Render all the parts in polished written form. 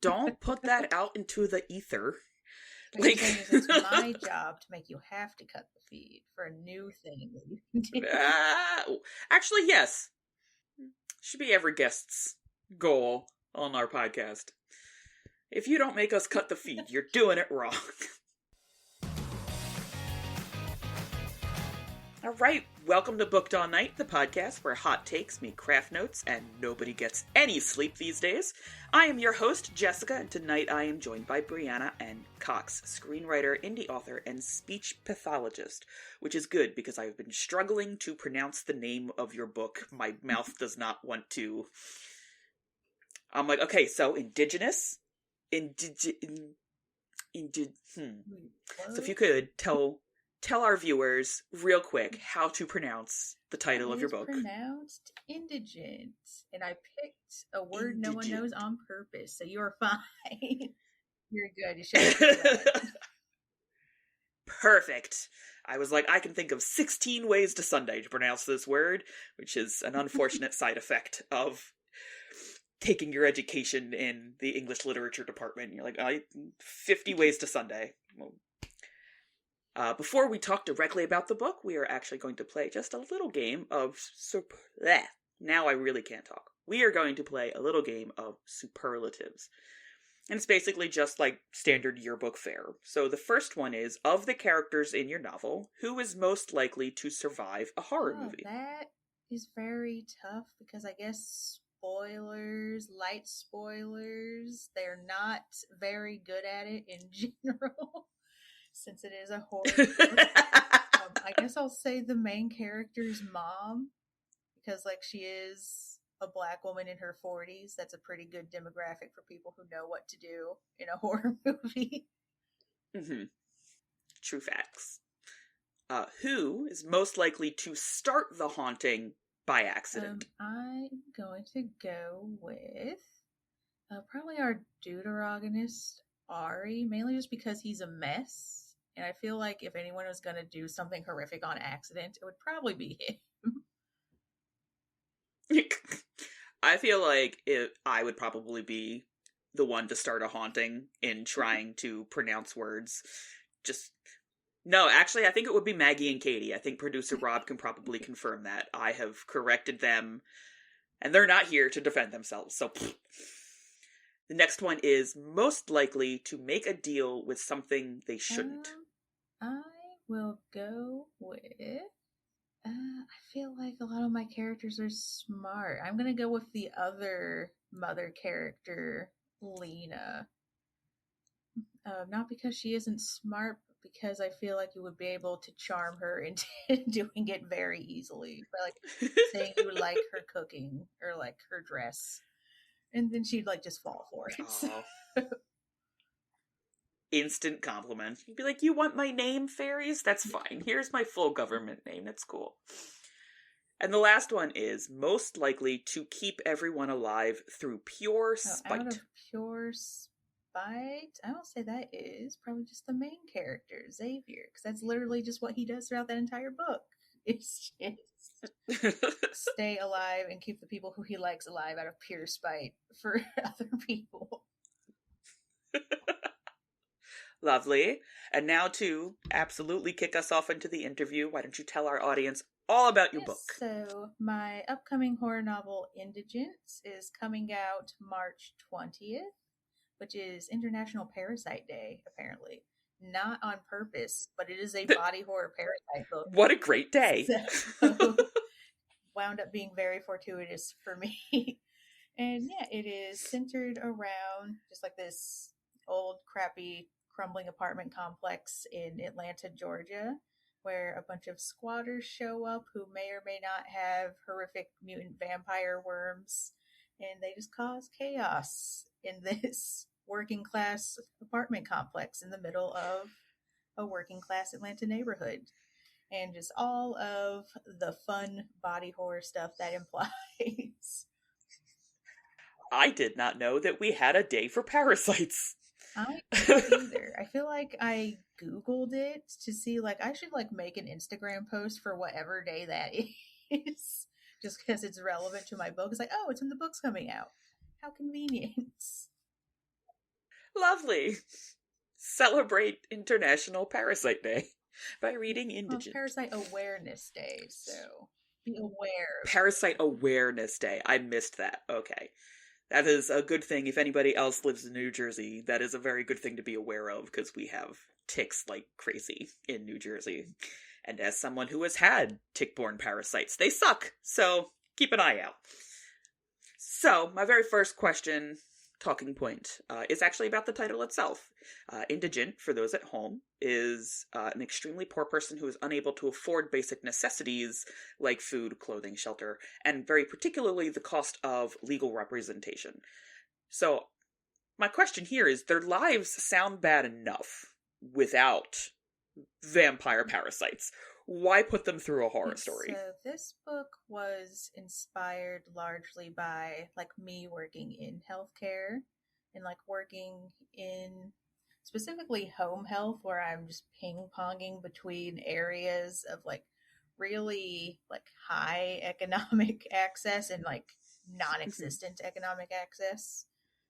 Don't put that out into the ether. Like, it's my job to make you have to cut the feed for a new thing that you can do. Actually, yes. Should be every guest's goal on our podcast. If you don't make us cut the feed, you're doing it wrong. All right, welcome to Booked All Night, the podcast where hot takes meet craft notes and nobody gets any sleep these days. I am your host, Jessica, and tonight I am joined by Briana N Cox, screenwriter, indie author, and speech pathologist, which is good because I've been struggling to pronounce the name of your book. My mouth does not want to. I'm like, okay, so indigenous, So if you could tell our viewers real quick how to pronounce the title of your book. It's pronounced indigent, and I picked a word no one knows on purpose, so you're fine. You're good. You should have that. Perfect. I was like, I can think of 16 ways to Sunday to pronounce this word, which is an unfortunate side effect of taking your education in the English literature department. You're like, 50 ways to Sunday. Well, before we talk directly about the book, we are actually going to play just a little game of now I really can't talk. We are going to play a little game of superlatives. And it's basically just like standard yearbook fare. So the first one is, of the characters in your novel, who is most likely to survive a horror movie? That is very tough because I guess light spoilers, they're not very good at it in general. Since it is a horror book, I guess I'll say the main character's mom, because she is a black woman in her 40s. That's a pretty good demographic for people who know what to do in a horror movie. Mm-hmm. True facts. Who is most likely to start the haunting by accident? I'm going to go with probably our deuteragonist, Ari, mainly just because he's a mess. And I feel like if anyone was going to do something horrific on accident, it would probably be him. I feel like I would probably be the one to start a haunting in trying to pronounce words. No, actually, I think it would be Maggie and Katie. I think producer Rob can probably confirm that. I have corrected them, and they're not here to defend themselves, so... The next one is most likely to make a deal with something they shouldn't. I will go with... I feel like a lot of my characters are smart. I'm going to go with the other mother character, Lena. Not because she isn't smart, but because I feel like you would be able to charm her into doing it very easily. By saying you like her cooking or her dress. And then she'd just fall for it. Instant compliment. You'd be like, you want my name, fairies? That's fine. Here's my full government name. That's cool. And the last one is most likely to keep everyone alive through pure spite. Out of pure spite? I will say that is probably just the main character, Xavier, because that's literally just what he does throughout that entire book. It's just stay alive and keep the people who he likes alive out of pure spite for other people. Lovely. And now to absolutely kick us off into the interview, why don't you tell our audience all about your book? So my upcoming horror novel, Indigent, is coming out March 20th, which is International Parasite Day, apparently. Not on purpose, but it is a body horror parasite book. What a great day. So, wound up being very fortuitous for me. And yeah, it is centered around just this old, crappy, crumbling apartment complex in Atlanta, Georgia, where a bunch of squatters show up who may or may not have horrific mutant vampire worms, and they just cause chaos in this working class apartment complex in the middle of a working class Atlanta neighborhood, and just all of the fun body horror stuff that implies. I did not know that we had a day for parasites. I don't either. I feel like I Googled it to see I should make an Instagram post for whatever day that is, just because it's relevant to my book. It's oh, it's when the book's coming out. How convenient. Lovely. Celebrate International Parasite Day by reading Well, it's Indigent. Parasite Awareness Day, so be aware. Parasite Awareness Day. I missed that. Okay. That is a good thing. If anybody else lives in New Jersey, that is a very good thing to be aware of, because we have ticks like crazy in New Jersey. And as someone who has had tick-borne parasites, they suck. So keep an eye out. So, my very first question, talking point, is actually about the title itself. Indigent, for those at home, is an extremely poor person who is unable to afford basic necessities like food, clothing, shelter, and very particularly the cost of legal representation. So, my question here is, their lives sound bad enough without vampire parasites. Why put them through a horror story? So this book was inspired largely by like me working in healthcare and like working in specifically home health, where I'm just ping-ponging between areas of like really like high economic access and like non-existent economic access.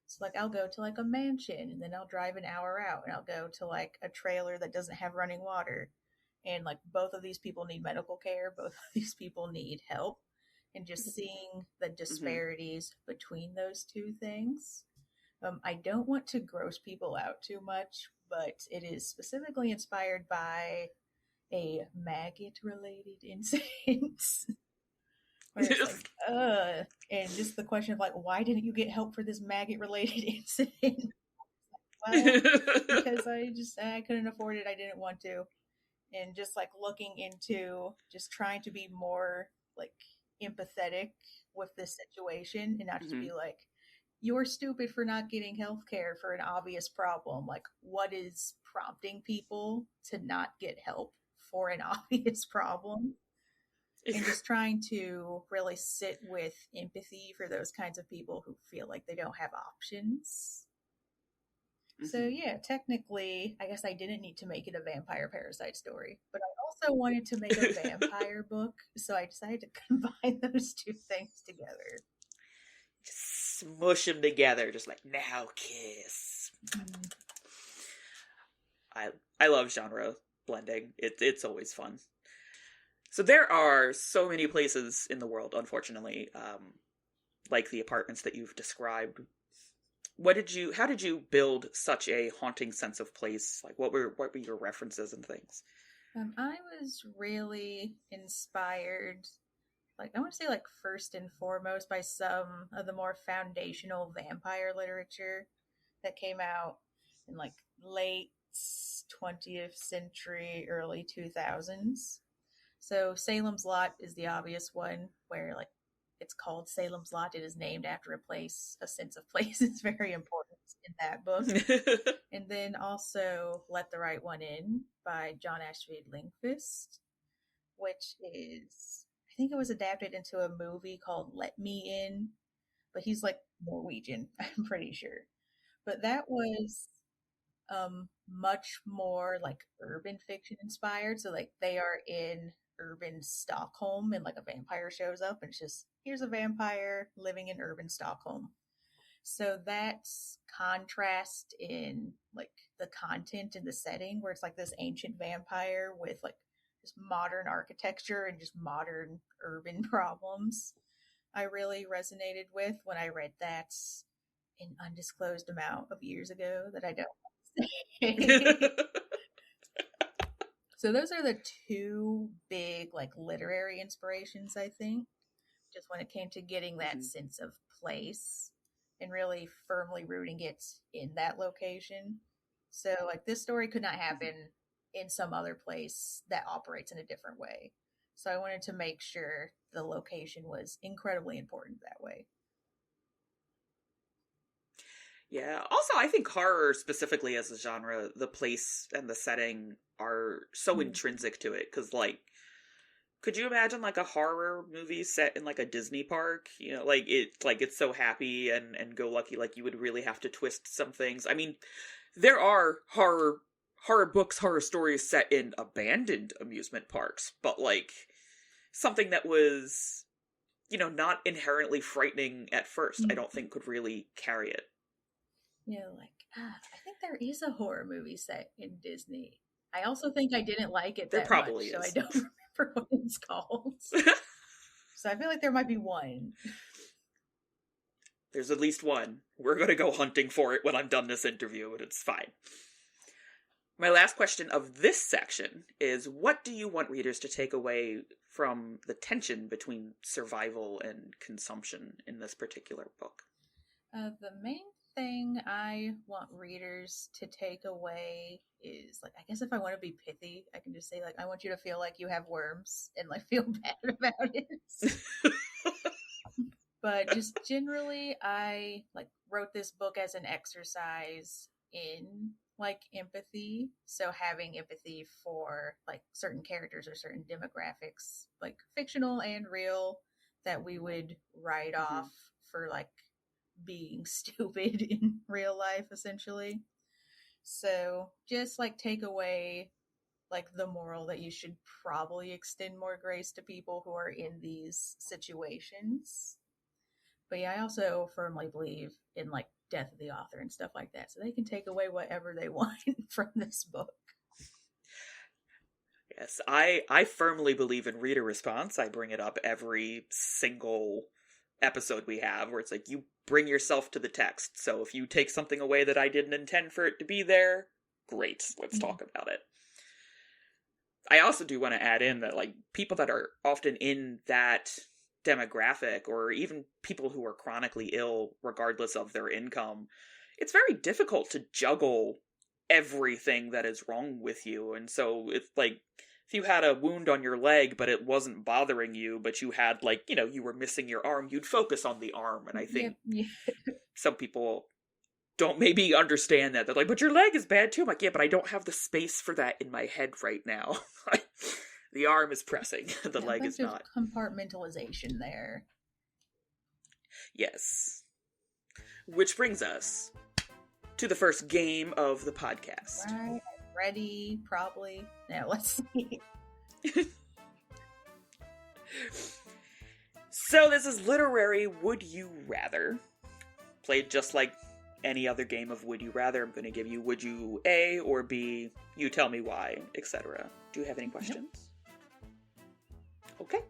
So like I'll go to like a mansion and then I'll drive an hour out and I'll go to like a trailer that doesn't have running water. And like both of these people need medical care, both of these people need help. And just seeing the disparities between those two things. I don't want to gross people out too much, but it is specifically inspired by a maggot-related incident. Where it's like, and just the question of like, why didn't you get help for this maggot-related incident? Well, because I couldn't afford it. I didn't want to. And just like looking into just trying to be more like empathetic with this situation and not just be like, you're stupid for not getting health care for an obvious problem. Like, what is prompting people to not get help for an obvious problem? And just trying to really sit with empathy for those kinds of people who feel like they don't have options. So yeah, technically, I guess I didn't need to make it a vampire parasite story, but I also wanted to make a vampire book, so I decided to combine those two things together. Just smush them together, just like, now kiss. I love genre blending. It's always fun. So there are so many places in the world, unfortunately, like the apartments that you've described. How did you build such a haunting sense of place? Like, what were your references and things? I was really inspired, like I want to say like first and foremost, by some of the more foundational vampire literature that came out in like late 20th century, early 2000s. So Salem's Lot is the obvious one, where like it's called Salem's Lot. It is named after a place. A sense of place is very important in that book. And then also Let the Right One In by John Ashby Lindqvist, which is, I think it was adapted into a movie called Let Me In, but he's like Norwegian, I'm pretty sure. But that was much more like urban fiction inspired. So like they are in urban Stockholm and like a vampire shows up and it's just, here's a vampire living in urban Stockholm. So that's contrast in like the content and the setting, where it's like this ancient vampire with like just modern architecture and just modern urban problems. I really resonated with when I read that an undisclosed amount of years ago that I don't say. So those are the two big like literary inspirations, I think, just when it came to getting that sense of place and really firmly rooting it in that location. So like this story could not happen in some other place that operates in a different way. So I wanted to make sure the location was incredibly important that way. Yeah. Also, I think horror specifically as a genre, the place and the setting are so intrinsic to it. Because, like, could you imagine like a horror movie set in like a Disney park? You know, like it's so happy and go lucky. Like you would really have to twist some things. I mean, there are horror books, horror stories set in abandoned amusement parks, but like something that was, you know, not inherently frightening at first, I don't think could really carry it. I think there is a horror movie set in Disney. I also think I didn't like it There that much, probably so I is. don't remember what it's called. So I feel like there might be one. There's at least one. We're going to go hunting for it when I'm done this interview, and it's fine. My last question of this section is, what do you want readers to take away from the tension between survival and consumption in this particular book? The main thing I want readers to take away is, like, I guess if I want to be pithy, I can just say, like, I want you to feel like you have worms and, like, feel bad about it. But just generally, I, like, wrote this book as an exercise in, like, empathy. So having empathy for, like, certain characters or certain demographics, like, fictional and real, that we would write off for, like, being stupid in real life, essentially. So just, like, take away, like, the moral that you should probably extend more grace to people who are in these situations. But yeah, I also firmly believe in, like, death of the author and stuff like that, so they can take away whatever they want from this book. Yes, I firmly believe in reader response. I bring it up every single episode we have, where it's like, you bring yourself to the text. So if you take something away that I didn't intend for it to be there, great, let's talk about it. I also do want to add in that, like, people that are often in that demographic, or even people who are chronically ill regardless of their income, it's very difficult to juggle everything that is wrong with you. And so it's like, if you had a wound on your leg but it wasn't bothering you, but you had, like, you know, you were missing your arm, you'd focus on the arm. And I think some people don't maybe understand that. They're like, but your leg is bad too. I'm like, yeah, but I don't have the space for that in my head right now. The arm is pressing. The leg is not. Compartmentalization there. Yes. Which brings us to the first game of the podcast. Right. Ready, probably. Now, let's see. So this is literary Would You Rather. Played just like any other game of Would You Rather. I'm going to give you would you A or B, you tell me why, etc. Do you have any questions? Nope. Okay.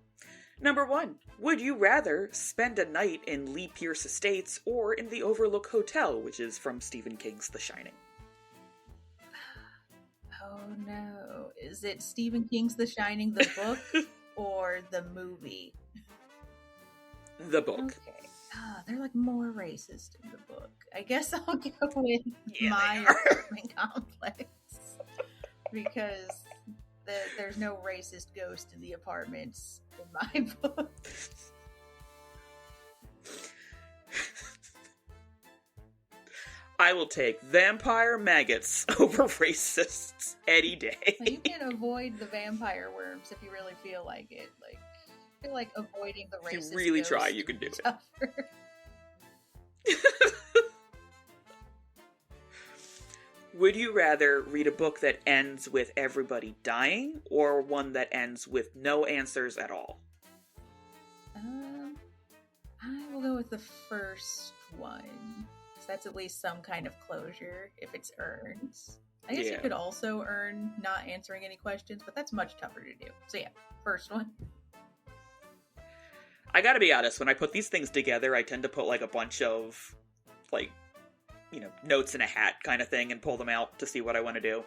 Number 1. Would you rather spend a night in Leigh Pierce Estates or in the Overlook Hotel, which is from Stephen King's The Shining? Oh no. Is it Stephen King's The Shining, the book, or the movie? The book. Okay. They're, like, more racist in the book. I guess I'll go with my apartment complex. Because there's no racist ghost in the apartments in my book. I will take vampire maggots over racists any day. You can avoid the vampire worms if you really feel like it. Like, I feel like avoiding the racist if you really try, you can do it. Would you rather read a book that ends with everybody dying, or one that ends with no answers at all? I will go with the first one. Because that's at least some kind of closure if it's earned. I guess you could also earn not answering any questions, but that's much tougher to do. So yeah, first one. I gotta be honest, when I put these things together, I tend to put, like, a bunch of, like, you know, notes in a hat kind of thing and pull them out to see what I want to do.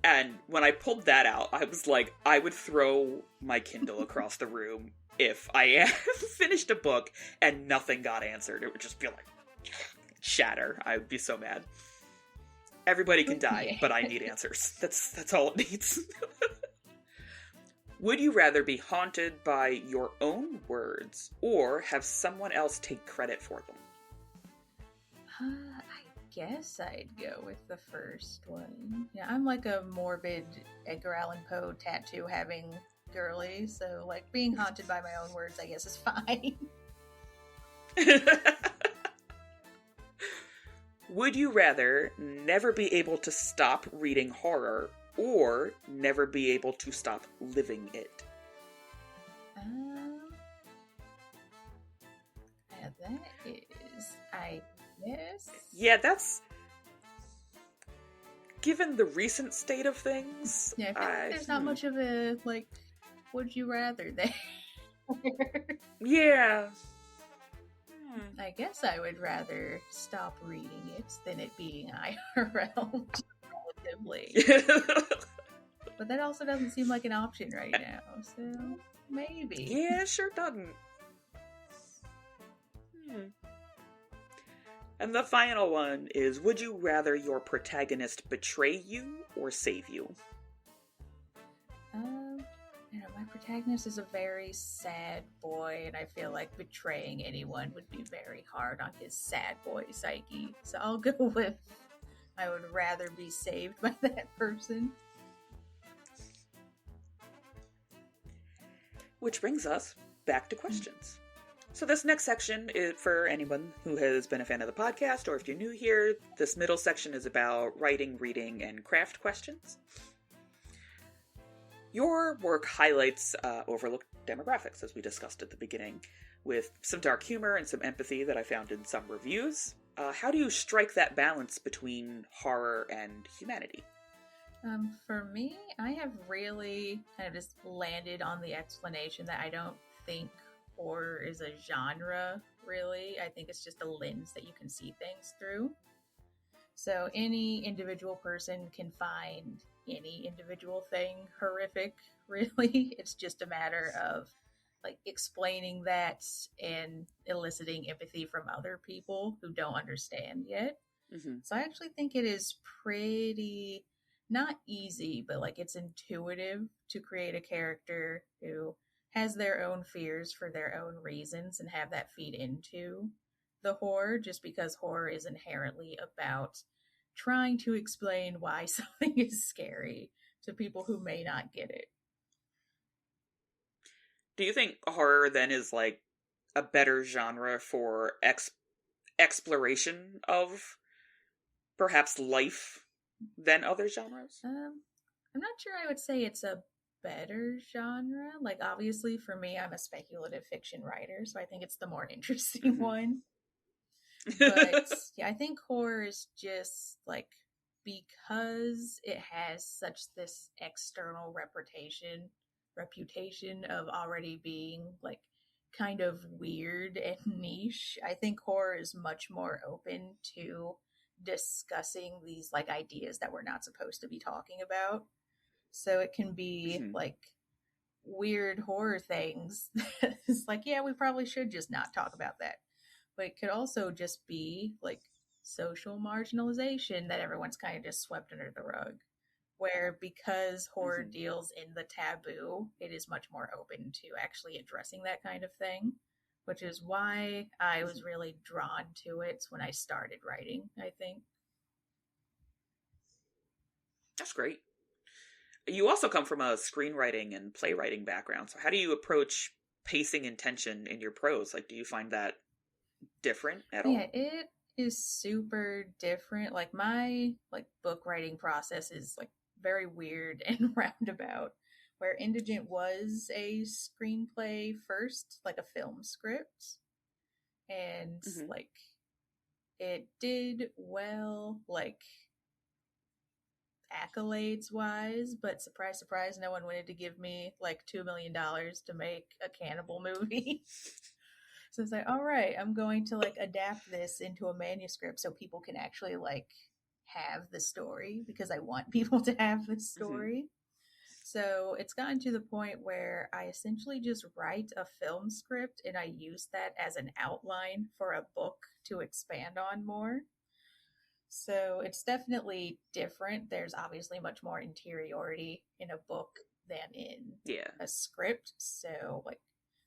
And when I pulled that out, I was like, I would throw my Kindle across the room if I finished a book and nothing got answered. It would just be like, shatter. I would be so mad. Everybody can die, but I need answers. That's all it needs. Would you rather be haunted by your own words or have someone else take credit for them? I guess I'd go with the first one. Yeah, I'm like a morbid Edgar Allan Poe tattoo having girly, so, like, being haunted by my own words, I guess, is fine. Would you rather never be able to stop reading horror or never be able to stop living it? Yeah, that is... I Yes. Yeah, that's... Given the recent state of things... Yeah, I feel like there's not much of a, like, would you rather there. Yeah. I guess I would rather stop reading it than it being IRL, relatively. But that also doesn't seem like an option right now, so maybe. Yeah, it sure doesn't. And the final one is, would you rather your protagonist betray you or save you? My protagonist is a very sad boy, and I feel like betraying anyone would be very hard on his sad boy psyche. So I'll go with I would rather be saved by that person. Which brings us back to questions. So this next section is for anyone who has been a fan of the podcast, or if you're new here, this middle section is about writing, reading, and craft questions. Your work highlights overlooked demographics, as we discussed at the beginning, with some dark humor and some empathy that I found in some reviews. How do you strike that balance between horror and humanity? For me, I have really kind of just landed on the explanation that I don't think horror is a genre, really. I think it's just a lens that you can see things through. So any individual person can find any individual thing horrific, really. It's just a matter of like explaining that and eliciting empathy from other people who don't understand yet. Mm-hmm. So I actually think it is pretty not easy, but like it's intuitive to create a character who has their own fears for their own reasons and have that feed into the horror, just because horror is inherently about trying to explain why something is scary to people who may not get it. Do you think horror then is like a better genre for exploration of perhaps life than other genres? I'm not sure I would say it's a better genre. Like, obviously, for me, I'm a speculative fiction writer, so I think it's the more interesting one. But yeah, I think horror is just like, because it has such this external reputation of already being like kind of weird and niche, I think horror is much more open to discussing these like ideas that we're not supposed to be talking about. So it can be like weird horror things. It's like, yeah, we probably should just not talk about that. But it could also just be like social marginalization that everyone's kind of just swept under the rug. Where because horror deals in the taboo, it is much more open to actually addressing that kind of thing, which is why I was really drawn to it when I started writing, I think. That's great. You also come from a screenwriting and playwriting background, so how do you approach pacing and tension in your prose? Like, do you find that different at all? Yeah, it is super different. Like, my like book writing process is like very weird and roundabout, where Indigent was a screenplay first, like a film script, and like it did well, like accolades wise, but surprise surprise, no one wanted to give me like $2 million to make a cannibal movie. So it's like, all right, I'm going to like adapt this into a manuscript so people can actually like have the story, because I want people to have the story. So it's gotten to the point where I essentially just write a film script and I use that as an outline for a book to expand on more. So it's definitely different. There's obviously much more interiority in a book than in a script. So like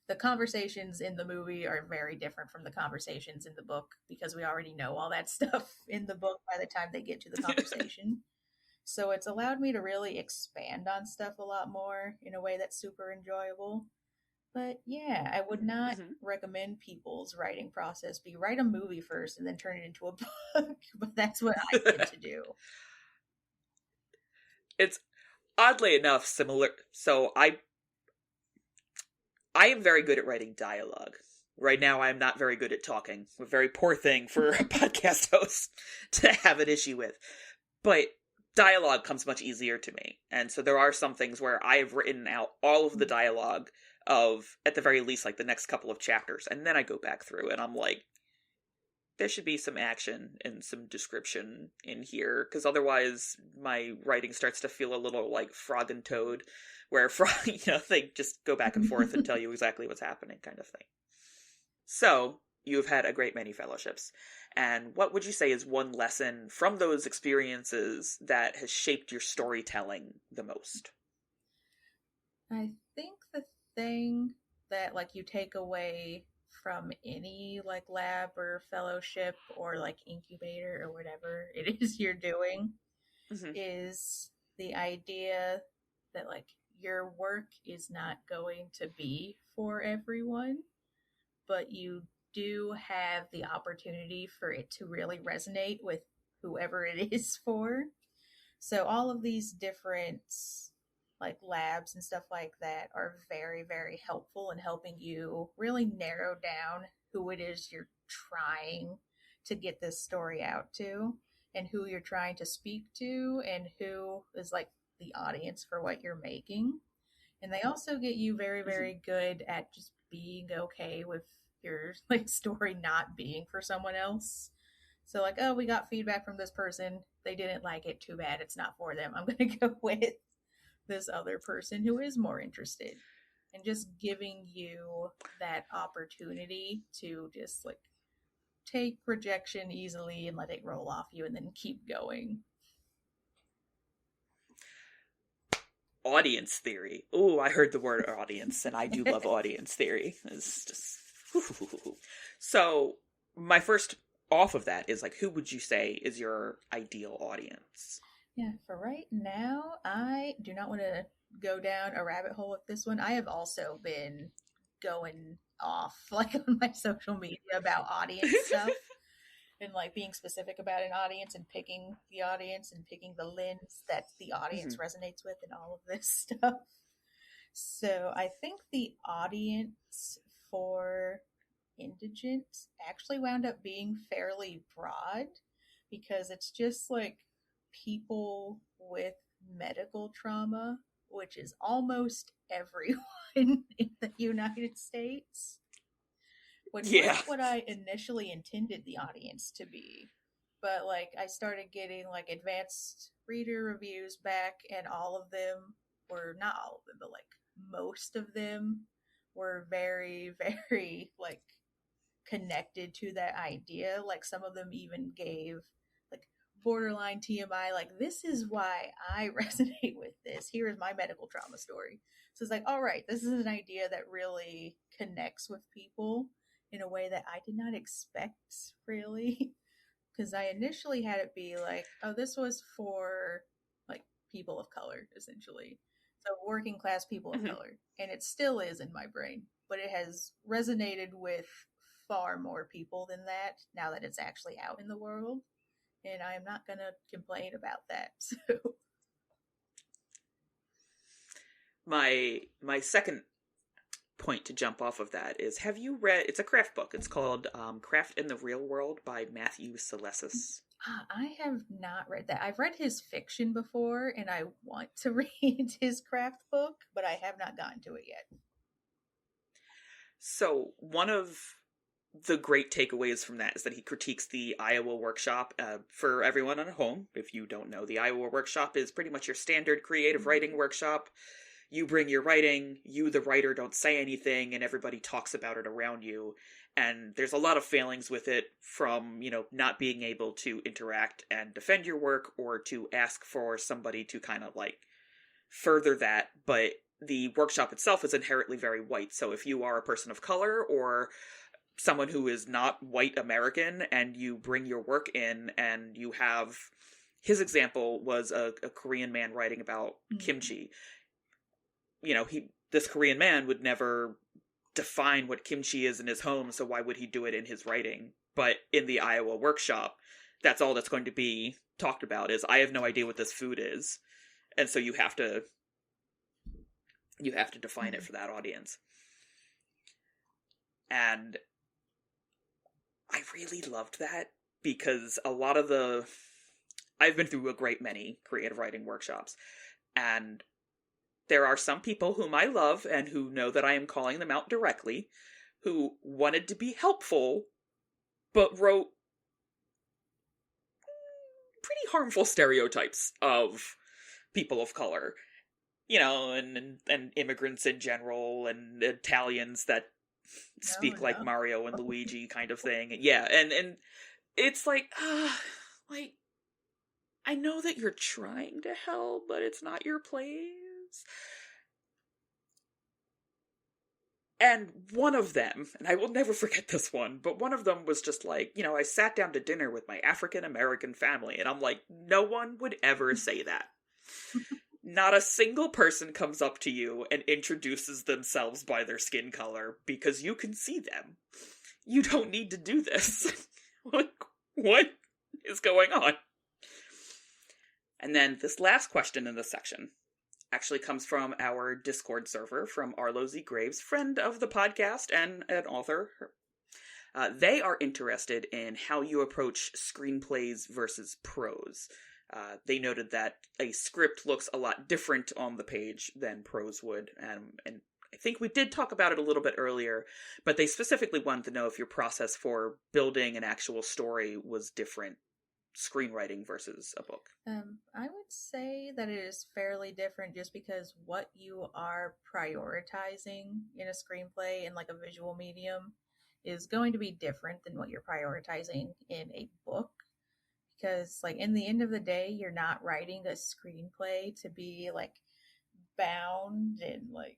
the conversations in the movie are very different from the conversations in the book, because we already know all that stuff in the book by the time they get to the conversation. So it's allowed me to really expand on stuff a lot more in a way that's super enjoyable. But yeah, I would not recommend people's writing process be write a movie first and then turn it into a book. But that's what I tend to do. It's oddly enough similar. So I am very good at writing dialogue. right now I'm not very good at talking. A very poor thing for a podcast host to have an issue with. But dialogue comes much easier to me. And so there are some things where I have written out all of the dialogue of, at the very least, like the next couple of chapters. And then I go back through and I'm like, there should be some action and some description in here, because otherwise my writing starts to feel a little like Frog and Toad, where they just go back and forth and tell you exactly what's happening, kind of thing. So, you've had a great many fellowships, and what would you say is one lesson from those experiences that has shaped your storytelling the most? I think the thing that, like, you take away from any, like, lab or fellowship or, like, incubator or whatever it is you're doing is the idea that, like, your work is not going to be for everyone, but you do have the opportunity for it to really resonate with whoever it is for. So all of these different, like, labs and stuff like that are very, very helpful in helping you really narrow down who it is you're trying to get this story out to, and who you're trying to speak to, and who is, like, the audience for what you're making. And they also get you very, very good at just being okay with your, like, story not being for someone else. So, like, oh, we got feedback from this person, they didn't like it, too bad, it's not for them, I'm going to go with this other person who is more interested. And just giving you that opportunity to just, like, take rejection easily and let it roll off you and then keep going. Audience theory. Oh, I heard the word audience, and I do love audience theory. It's just... So, my first off of that is, like, who would you say is your ideal audience? Yeah, for right now, I do not want to go down a rabbit hole with this one. I have also been going off, like, on my social media about audience stuff and, like, being specific about an audience and picking the audience and picking the lens that the audience resonates with and all of this stuff. So I think the audience for Indigent actually wound up being fairly broad, because it's just, like, people with medical trauma, which is almost everyone in the United States, which wasn't what I initially intended the audience to be. But, like, I started getting, like, advanced reader reviews back, and all of them were, not all of them, but, like, most of them were very, very, like, connected to that idea. Like, some of them even gave, like, borderline TMI, like, this is why I resonate with this. Here is my medical trauma story. So it's like, all right, this is an idea that really connects with people in a way that I did not expect, really. Because I initially had it be like, oh, this was for, like, people of color, essentially. So working class people of color. And it still is in my brain. But it has resonated with far more people than that, now that it's actually out in the world. And I am not going to complain about that. So my second point to jump off of that is, have you read, it's a craft book, it's called Craft in the Real World by Matthew Salesses. I have not read that. I've read his fiction before, and I want to read his craft book, but I have not gotten to it yet. So one of the great takeaways from that is that he critiques the Iowa workshop. For everyone at home, if you don't know, the Iowa workshop is pretty much your standard creative writing workshop. You bring your writing, you, the writer, don't say anything, and everybody talks about it around you. And there's a lot of failings with it, from, not being able to interact and defend your work, or to ask for somebody to kind of, like, further that. But the workshop itself is inherently very white. So if you are a person of color, or someone who is not white American, and you bring your work in, and you have... His example was a Korean man writing about kimchi. This Korean man would never define what kimchi is in his home, so why would he do it in his writing? But in the Iowa workshop, that's all that's going to be talked about, is, I have no idea what this food is. And so you have to define it for that audience. And I really loved that because a lot of I've been through a great many creative writing workshops, and there are some people whom I love and who know that I am calling them out directly, who wanted to be helpful, but wrote pretty harmful stereotypes of people of color. You know, and immigrants in general, and Italians that speak like Mario and Luigi kind of thing. Yeah, and it's like, I know that you're trying to help, but it's not your place. And one of them, and I will never forget this one, but one of them was just like, you know, I sat down to dinner with my African-American family, and I'm like, no one would ever say that. Not a single person comes up to you and introduces themselves by their skin color because you can see them. You don't need to do this. What is going on? And then this last question in this section actually comes from our Discord server from Arlo Z. Graves, friend of the podcast and an author. They are interested in how you approach screenplays versus prose. They noted that a script looks a lot different on the page than prose would, and I think we did talk about it a little bit earlier, but they specifically wanted to know if your process for building an actual story was different, screenwriting versus a book. I would say that it is fairly different just because what you are prioritizing in a screenplay in like a visual medium is going to be different than what you're prioritizing in a book. Because, like, in the end of the day, you're not writing a screenplay to be, like, bound and, like,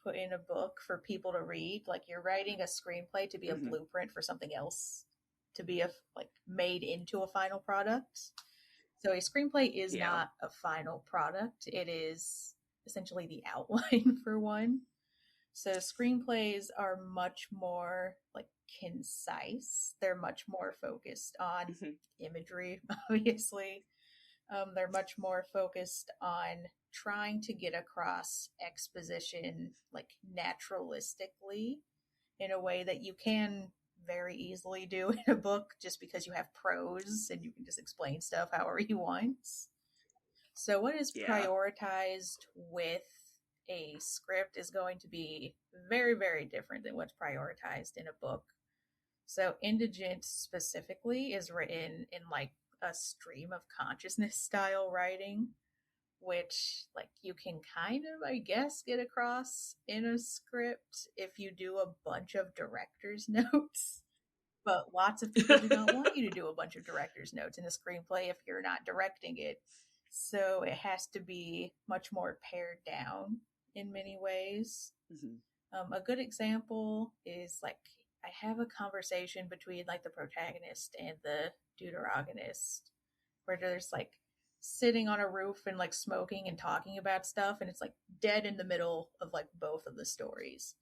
put in a book for people to read. Like, you're writing a screenplay to be a blueprint for something else, to be, made into a final product. So a screenplay is not a final product. It is essentially the outline for one. So screenplays are much more, like, concise. They're much more focused on imagery, obviously. They're much more focused on trying to get across exposition, like, naturalistically in a way that you can very easily do in a book just because you have prose and you can just explain stuff however you want. So what is prioritized with a script is going to be very, very different than what's prioritized in a book. So Indigent specifically is written in like a stream of consciousness style writing, which like you can kind of, I guess, get across in a script if you do a bunch of director's notes. But lots of people do not want you to do a bunch of director's notes in a screenplay if you're not directing it. So it has to be much more pared down in many ways. A good example is like I have a conversation between like the protagonist and the deuteragonist where there's like sitting on a roof and like smoking and talking about stuff, and it's like dead in the middle of like both of the stories,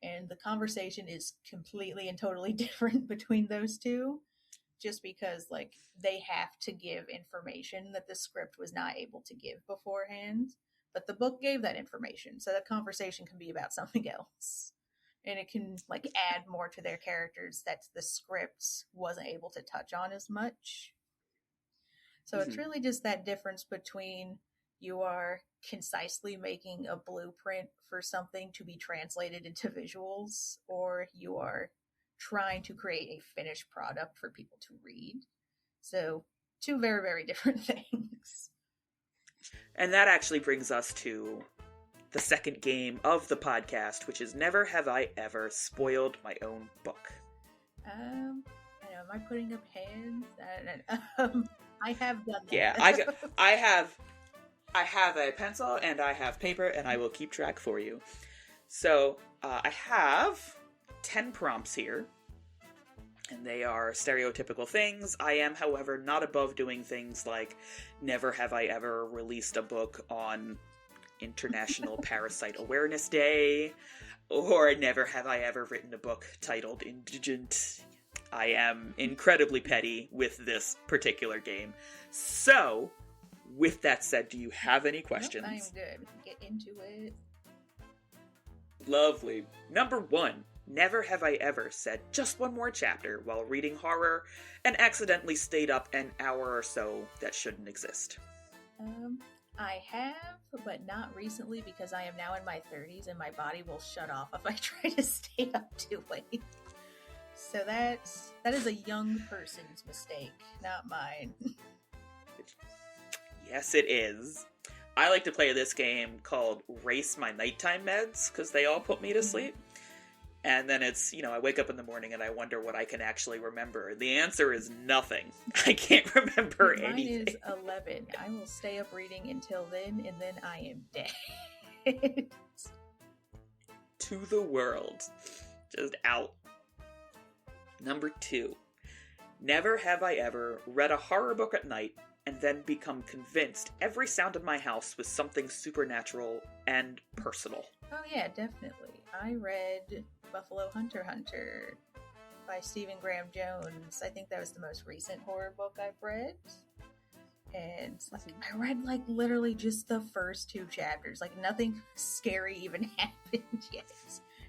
and the conversation is completely and totally different between those two just because like they have to give information that the script was not able to give beforehand, but the book gave that information, so the conversation can be about something else, and it can like add more to their characters that the script wasn't able to touch on as much. So it's really just that difference between you are concisely making a blueprint for something to be translated into visuals, or you are trying to create a finished product for people to read. So two very, very different things. And that actually brings us to the second game of the podcast, which is Never Have I Ever Spoiled My Own Book. I know, am I putting up hands? I have done that. Yeah, I have a pencil and I have paper and I will keep track for you. So I have 10 prompts here, and they are stereotypical things. I am, however, not above doing things like never have I ever released a book on International Parasite Awareness Day, or never have I ever written a book titled Indigent. I am incredibly petty with this particular game. So, with that said, do you have any questions? Nope, I'm good. Get into it. Lovely. Number 1. Never have I ever said just one more chapter while reading horror and accidentally stayed up an hour or so that shouldn't exist. I have, but not recently because I am now in my 30s and my body will shut off if I try to stay up too late. So that is a young person's mistake, not mine. Yes, it is. I like to play this game called Race My Nighttime Meds because they all put me to sleep. And then it's, I wake up in the morning and I wonder what I can actually remember. The answer is nothing. I can't remember anything. Mine is 11. I will stay up reading until then, and then I am dead. To the world. Just out. Number 2. Never have I ever read a horror book at night and then become convinced every sound in my house was something supernatural and personal. Oh yeah, definitely. I read Buffalo Hunter by Stephen Graham Jones. I think that was the most recent horror book I've read. And I read literally just the first 2 chapters. Nothing scary even happened yet.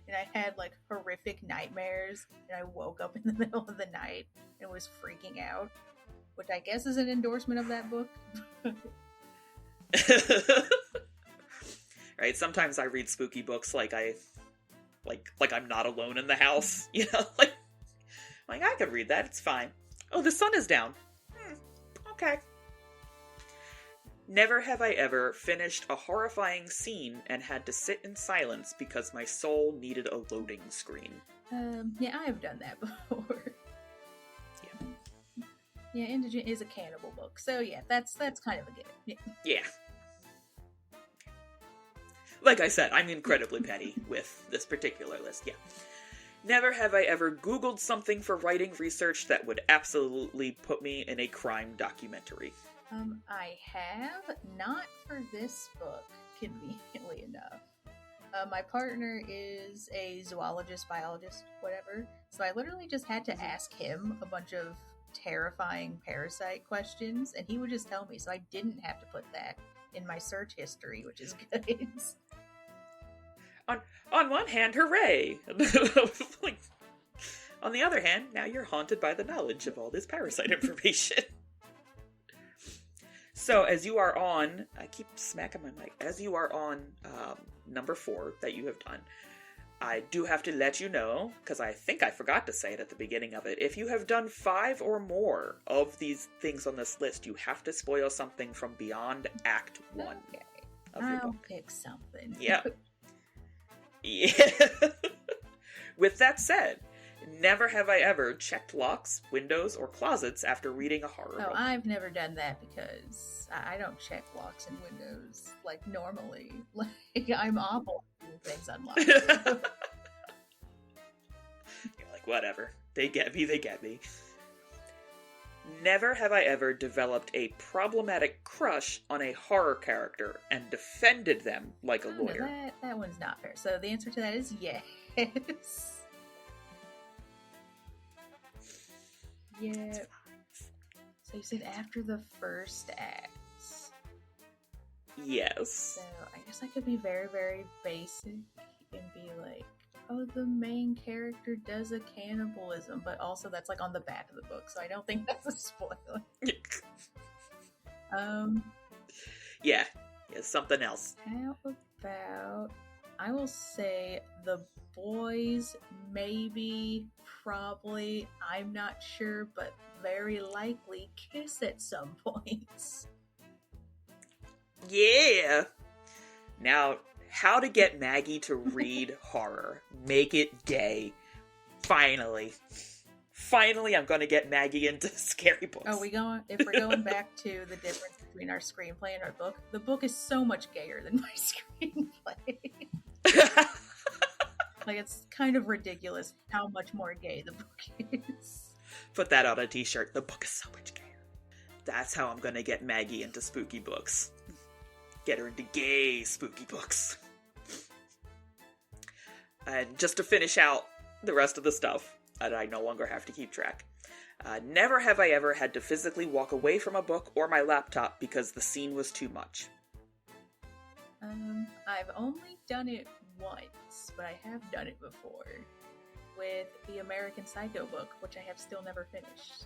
And I had horrific nightmares. And I woke up in the middle of the night and was freaking out. Which I guess is an endorsement of that book. Right? Sometimes I read spooky books like I'm not alone in the house, I could read that, it's fine. Oh, the sun is down. Okay. Never have I ever finished a horrifying scene and had to sit in silence because my soul needed a loading screen. Yeah, I have done that before. Yeah, Indigent is a cannibal book, so yeah, that's kind of a given. Yeah. Like I said, I'm incredibly petty with this particular list, yeah. Never have I ever Googled something for writing research that would absolutely put me in a crime documentary. I have, not for this book, conveniently enough. My partner is a zoologist, biologist, whatever, so I literally just had to ask him a bunch of terrifying parasite questions, and he would just tell me, so I didn't have to put that in my search history, which is good. On one hand, hooray! On the other hand, now you're haunted by the knowledge of all this parasite information. So, as you are on, I keep smacking my mic, as you are on number 4 that you have done, I do have to let you know, because I think I forgot to say it at the beginning of it, if you have done 5 or more of these things on this list, you have to spoil something from beyond Act 1 of your I'll book. pick something. Yeah. Yeah. With that said, never have I ever checked locks, windows, or closets after reading a horror book. I've never done that because I don't check locks and windows normally. I'm awful at keeping things unlocked. You're like, whatever. They get me. Never have I ever developed a problematic crush on a horror character and defended them like a lawyer. No, that one's not fair. So the answer to that is yes. Yeah. So you said after the first act. Yes. So I guess I could be very, very basic and be like, oh, the main character does a cannibalism, but also that's on the back of the book, so I don't think that's a spoiler. Yeah, something else. How about, I will say the boys, maybe, probably, I'm not sure, but very likely kiss at some points. Yeah! Now, how to get Maggie to read horror. Make it gay. Finally, I'm gonna get Maggie into scary books. Oh, if we're going back to the difference between our screenplay and our book, the book is so much gayer than my screenplay. It's kind of ridiculous how much more gay the book is. Put that on a t-shirt. The book is so much gayer. That's how I'm gonna get Maggie into spooky books. Get her into gay spooky books. And just to finish out the rest of the stuff, that I no longer have to keep track. Never have I ever had to physically walk away from a book or my laptop because the scene was too much. I've only done it once, but I have done it before. with the American Psycho book, which I have still never finished.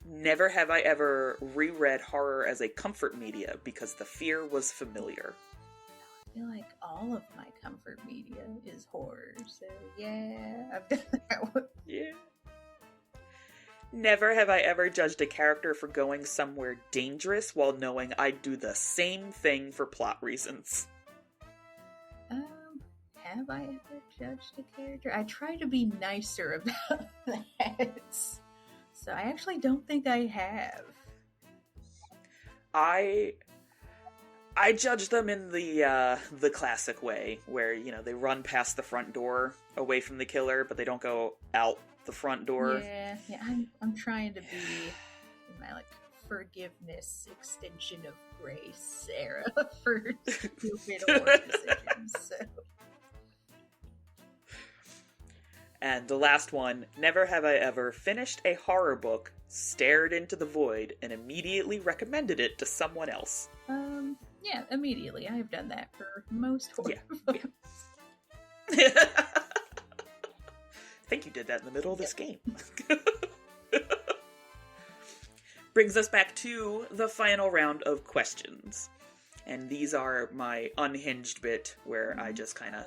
Never have I ever reread horror as a comfort media because the fear was familiar. I feel like all of my comfort media is horror, so yeah, I've done that one. Yeah. Never have I ever judged a character for going somewhere dangerous while knowing I'd do the same thing for plot reasons. Have I ever judged a character? I try to be nicer about that. So I actually don't think I have. I judge them in the classic way, where, you know, they run past the front door away from the killer, but they don't go out the front door. Yeah, I'm trying to be in my, like, forgiveness, extension of grace era for stupid horror decisions, so... And the last one, never have I ever finished a horror book, stared into the void, and immediately recommended it to someone else. Yeah, immediately. I have done that for most horror books. Yeah. I think you did that in the middle of this game. Brings us back to the final round of questions. And these are my unhinged bit, where I just kind of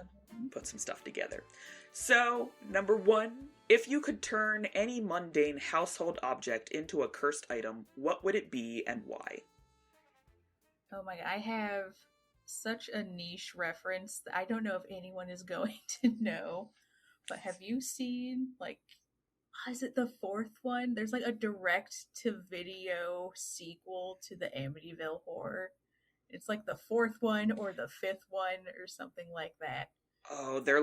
put some stuff together. So, number 1, if you could turn any mundane household object into a cursed item, what would it be and why? Oh my god, I have such a niche reference that I don't know if anyone is going to know. But have you seen, like, is it the 4th one? There's like a direct-to-video sequel to the Amityville Horror. It's like the 4th one or the 5th one or something like that. Oh, they're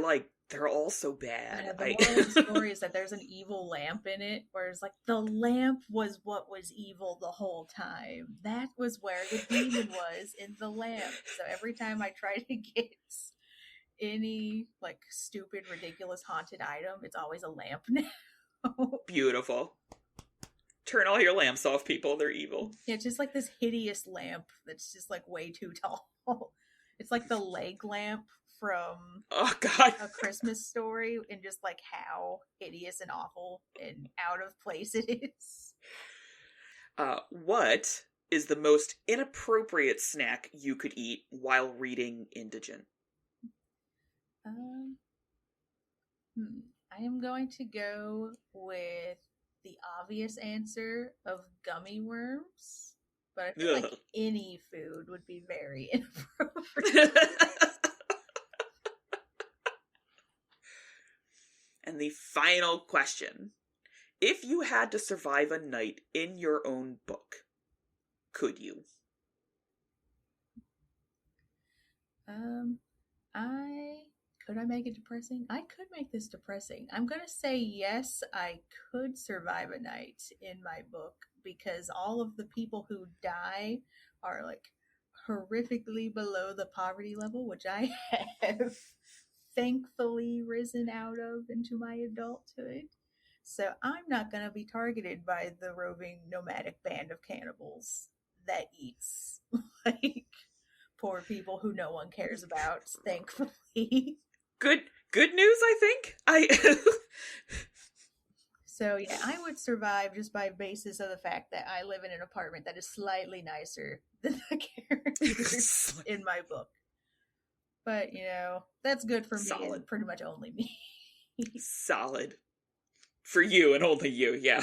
all so bad. Yeah, the moral of the story is that there's an evil lamp in it, whereas, like, the lamp was what was evil the whole time. That was where the demon was, in the lamp. So every time I try to get any, like, stupid, ridiculous haunted item, it's always a lamp now. Beautiful. Turn all your lamps off, people. They're evil. Yeah, it's just like this hideous lamp that's just, like, way too tall. It's like the leg lamp from A Christmas Story, and just, like, how hideous and awful and out of place it is. What is the most inappropriate snack you could eat while reading Indigent? I am going to go with the obvious answer of gummy worms, but I feel like any food would be very inappropriate. And the final question. If you had to survive a night in your own book, could you? Could I make it depressing? I could make this depressing. I'm gonna say yes, I could survive a night in my book, because all of the people who die are, like, horrifically below the poverty level, which I have thankfully risen out of into my adulthood. So I'm not going to be targeted by the roving nomadic band of cannibals that eats, like, poor people who no one cares about, thankfully. Good news, I think. So yeah, I would survive just by basis of the fact that I live in an apartment that is slightly nicer than the characters in my book. But, you know, that's good for me and pretty much only me. Solid. For you and only you, yeah.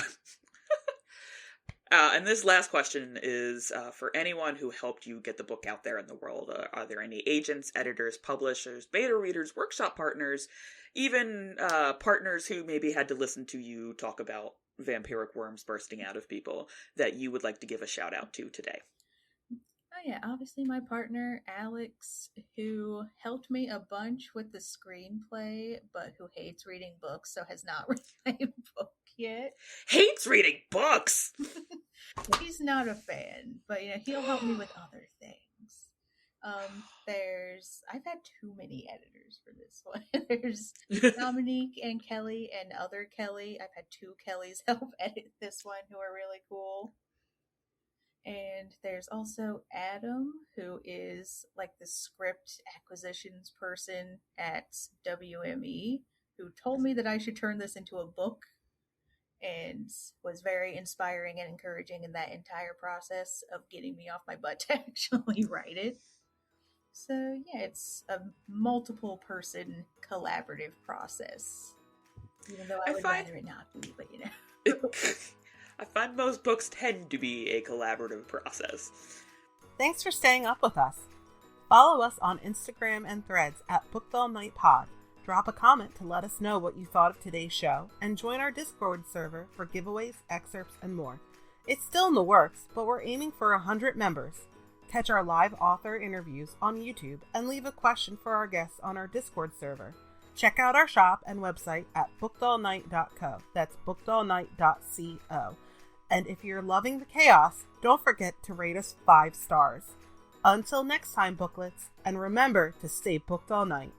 And this last question is for anyone who helped you get the book out there in the world. Are there any agents, editors, publishers, beta readers, workshop partners, even partners who maybe had to listen to you talk about vampiric worms bursting out of people that you would like to give a shout out to today? Oh yeah, obviously my partner, Alex, who helped me a bunch with the screenplay, but who hates reading books, so has not read my book yet. Hates reading books? He's not a fan, but, you know, he'll help me with other things. I've had too many editors for this one. There's Dominique and Kelly and other Kelly. I've had 2 Kellys help edit this one who are really cool. And there's also Adam, who is like the script acquisitions person at WME, who told me that I should turn this into a book and was very inspiring and encouraging in that entire process of getting me off my butt to actually write it. So, yeah, it's a multiple person collaborative process. Even though I would rather it not be, but you know. I find most books tend to be a collaborative process. Thanks for staying up with us. Follow us on Instagram and Threads at BookedAllNightPod. Drop a comment to let us know what you thought of today's show, and join our Discord server for giveaways, excerpts, and more. It's still in the works, but we're aiming for 100 members. Catch our live author interviews on YouTube and leave a question for our guests on our Discord server. Check out our shop and website at bookedallnight.co. That's bookedallnight.co. And if you're loving the chaos, don't forget to rate us 5 stars. Until next time, booklets, and remember to stay booked all night.